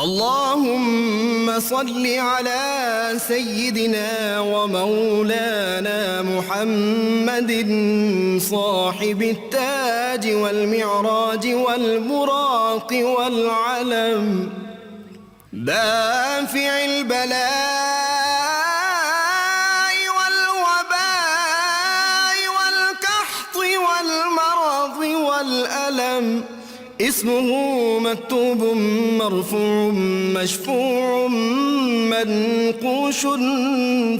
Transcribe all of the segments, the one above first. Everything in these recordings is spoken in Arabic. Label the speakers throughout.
Speaker 1: اللهم صل على سيدنا ومولانا محمد صاحب التاج والمعراج والبراق والعلم، دافع البلاء والوباء والقحط والمرض والألم، اسمه مكتوب مرفوع مشفوع منقوش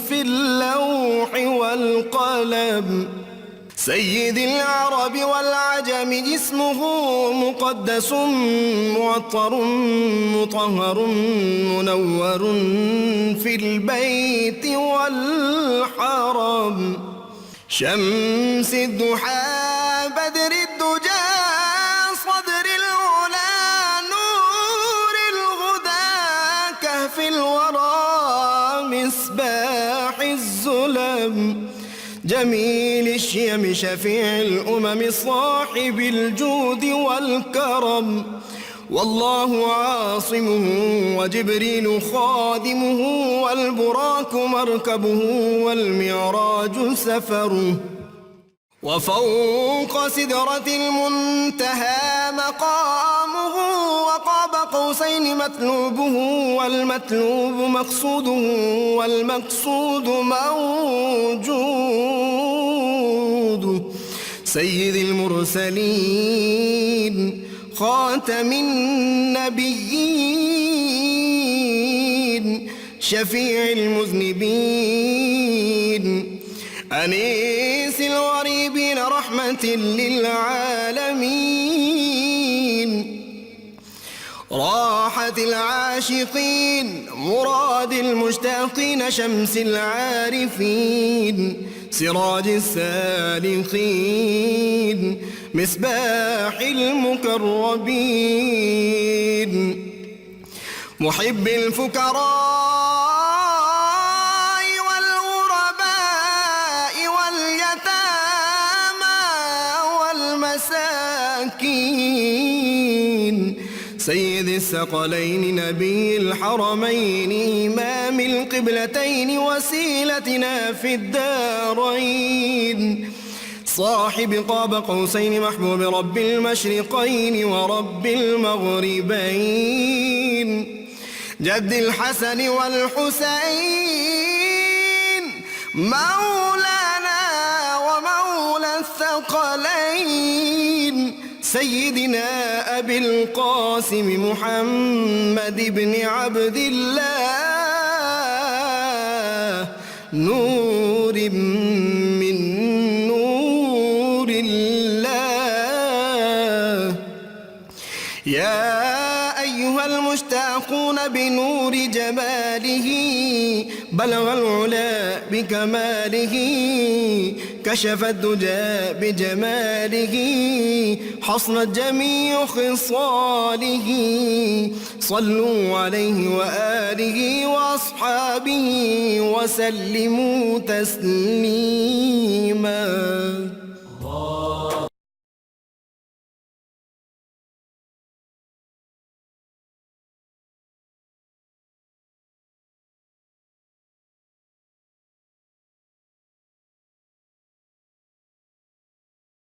Speaker 1: في اللوح والقلم، سيد العرب والعجم، اسمه مقدس معطر مطهر منور في البيت والحرم، شمس الضحى بدر الدجى صدر العلا نور الهدى كهف الورى مصباح الظلم، جميل الشيم شفيع الأمم صاحب الجود والكرم، والله عاصمه وجبريل خادمه والبراك مركبه والمعراج سفره، وفوق سدرة المنتهى مقامه، وقاب قوسين مطلوبه والمطلوب مقصوده والمقصود موجود، سيد المرسلين خاتم النبيين شفيع المذنبين أنيس الغريبين رحمة للعالمين، راحة العاشقين مراد المشتاقين شمس العارفين سراج السالكين مصباح المقربين، محب الفقراء سيد الثقلين نبي الحرمين إمام القبلتين وسيلتنا في الدارين، صاحب قاب قوسين محبوب رب المشرقين ورب المغربين، جد الحسن والحسين مولانا ومولى الثقلين، سيدنا أبي القاسم محمد بن عبد الله نور من نور الله، يا أيها المشتاقون بنور جماله بلغ العلا بكماله، كشف الدجى بجماله حصنت جميع خصاله، صلوا عليه وآله وأصحابه وسلموا تسليما.